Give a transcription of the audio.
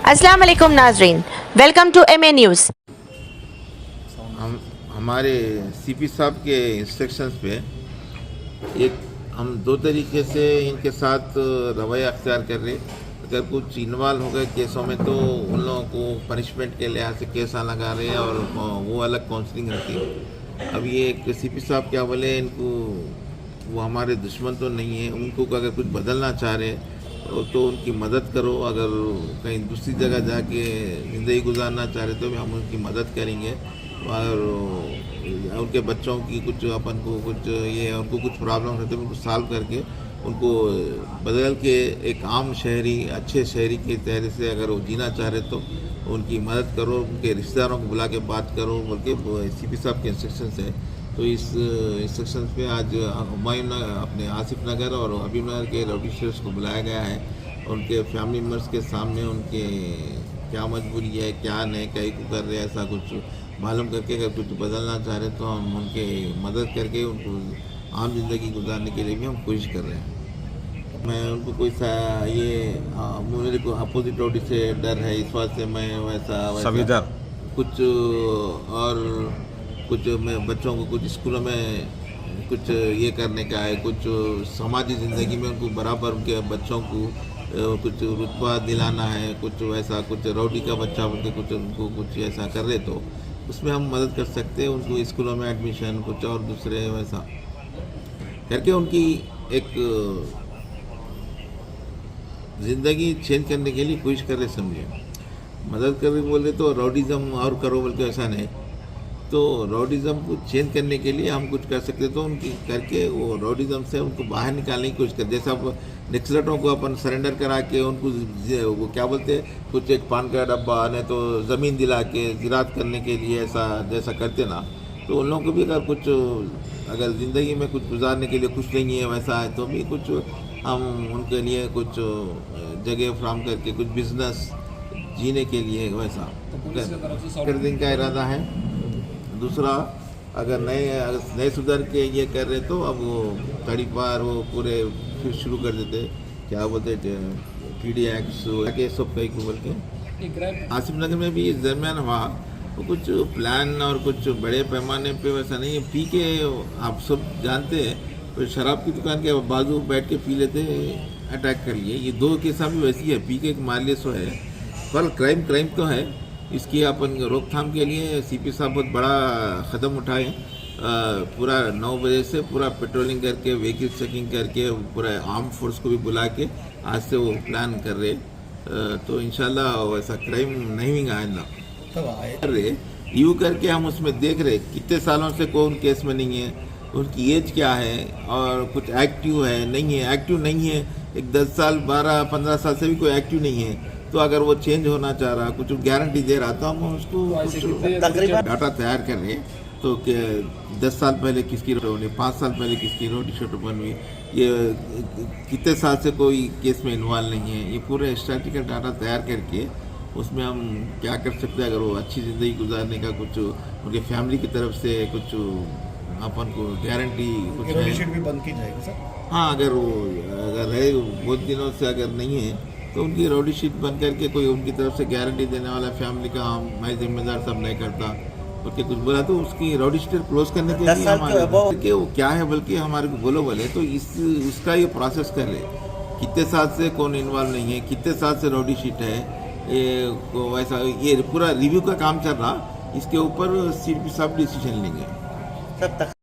अस्सलाम वालेकुम नाजरीन, वेलकम टू एमए न्यूज़। हमारे सीपी साहब के इंस्ट्रक्शंस पे एक हम दो तरीके से इनके साथ रवैया अख्तियार कर रहे। अगर कुछ इन्वॉल्व हो गए केसों में तो उन लोगों को पनिशमेंट के लिहाज से केसा लगा रहे हैं और वो अलग काउंसलिंग रहती है। अब ये एक सीपी साहब क्या बोले, इनको वो हमारे दुश्मन तो नहीं है, उनको अगर कुछ बदलना चाह रहे तो उनकी मदद करो। अगर कहीं दूसरी जगह जाके ज़िंदगी गुजारना चाह रहे तो भी हम उनकी मदद करेंगे। और उनके बच्चों की कुछ अपन को कुछ ये उनको कुछ प्रॉब्लम रहते हैं उनको सॉल्व करके उनको बदल के एक आम शहरी अच्छे शहरी के तहरीर से अगर वो जीना चाह रहे तो उनकी मदद करो। उनके रिश्तेदारों को बुला के बात करो बोल के सीपी साहब के इंस्ट्रक्शंस है। तो इस इंस्ट्रक्शंस पे आज हुमायूं अपने आसिफ नगर और हबीब नगर के ऑफिसर्स को बुलाया गया है। उनके फैमिली मेम्बर्स के सामने उनके क्या मजबूरी है, क्या नहीं, क्या को कर रहे हैं, ऐसा कुछ मालूम करके अगर कुछ बदलना चाह रहे तो हम उनके मदद करके उनको आम जिंदगी गुजारने के लिए भी हम कोशिश कर रहे हैं। मैं उनको कोई सा ये मेरे को अपोजिट रोटी से डर है, इस बात से मैं वैसा कुछ और कुछ मैं बच्चों को कुछ स्कूलों में कुछ ये करने का है, कुछ समाजी ज़िंदगी में उनको बराबर उनके बच्चों को कुछ रुतबा दिलाना है, कुछ वैसा कुछ रौडी का बच्चा बोल के कुछ उनको कुछ ऐसा कर रहे तो उसमें हम मदद कर सकते हैं। उनको स्कूलों में एडमिशन कुछ और दूसरे वैसा करके उनकी एक ज़िंदगी चेंज करने के लिए कोशिश कर रहे। समझिए, मदद कर रहे बोल रहे तो रौडिज़म और करो बोल के ऐसा नहीं। तो रौडिज़म को चेंज करने के लिए हम कुछ कर सकते तो उनकी करके वो रौडिज़म से उनको बाहर निकालने की कोशिश कर। जैसा नक्सलटों को अपन सरेंडर करा के उनको वो क्या बोलते हैं कुछ एक पान का डब्बा नहीं तो ज़मीन दिला के ज़राअत करने के लिए ऐसा जैसा करते ना, तो उन लोगों को भी अगर कुछ अगर ज़िंदगी में कुछ गुजारने के लिए कुछ नहीं है वैसा है तो भी कुछ हम उनके लिए कुछ जगह फ्राहम करके कुछ बिजनेस जीने के लिए वैसा कर देने का इरादा है। दूसरा अगर नए सुधर के ये कर रहे तो अब वो तड़ी पार वो पूरे फिर शुरू कर देते, क्या बोलते TDX के सब कई को बोल के। आसिफ नगर में भी इस दरमियान हुआ वो कुछ प्लान और कुछ बड़े पैमाने पे वैसा नहीं है। पी के आप सब जानते हैं तो शराब की दुकान के बाजू बैठ के पी लेते अटैक कर लिए। ये दो केसा भी वैसी है, पी के एक मारले सो है। पर क्राइम तो है, इसकी अपन रोकथाम के लिए सीपी साहब बहुत बड़ा कदम उठाए। पूरा 9 बजे से पूरा पेट्रोलिंग करके व्हीकल चेकिंग करके पूरा आर्म फोर्स को भी बुला के आज से वो प्लान कर रहे। तो इंशाल्लाह वैसा क्राइम नहीं होगा आइंदा कर रहे। यू करके हम उसमें देख रहे कितने सालों से कौन केस में नहीं है, उनकी एज क्या है और कुछ एक्टिव है नहीं है। एक्टिव नहीं है, एक 10 साल 12-15 साल से भी कोई एक्टिव नहीं है तो अगर वो चेंज होना चाह रहा कुछ गारंटी दे रहा तो हम उसको डाटा तैयार कर रहे। तो 10 साल पहले किसकी रोड बनी, 5 साल पहले किसकी रोड शोट बनी, ये कितने साल से कोई केस में इन्वॉल्व नहीं है, ये पूरे स्टैटिकल डाटा तैयार करके उसमें हम क्या कर सकते हैं। अगर वो अच्छी ज़िंदगी गुजारने का कुछ उनके फैमिली की तरफ से कुछ अपन को गारंटी कुछ है भी बंद की जाएगी सर। हाँ, अगर रहे बहुत दिनों से अगर नहीं है तो उनकी रोडी शीट बन करके कोई उनकी तरफ से गारंटी देने वाला फैमिली का मैं जिम्मेदार सब नहीं करता उसके कुछ बोला तो उसकी रोडी शीट क्लोज करने के लिए हमारे कि वो क्या है बल्कि हमारे को बोलो बोले तो उसका ये प्रोसेस कर ले कितने साल से कौन इन्वॉल्व नहीं है, कितने साल से रोडी शीट है, ये वैसा ये पूरा रिव्यू का काम चल रहा। इसके ऊपर सीपी साहब डिसीजन लेंगे।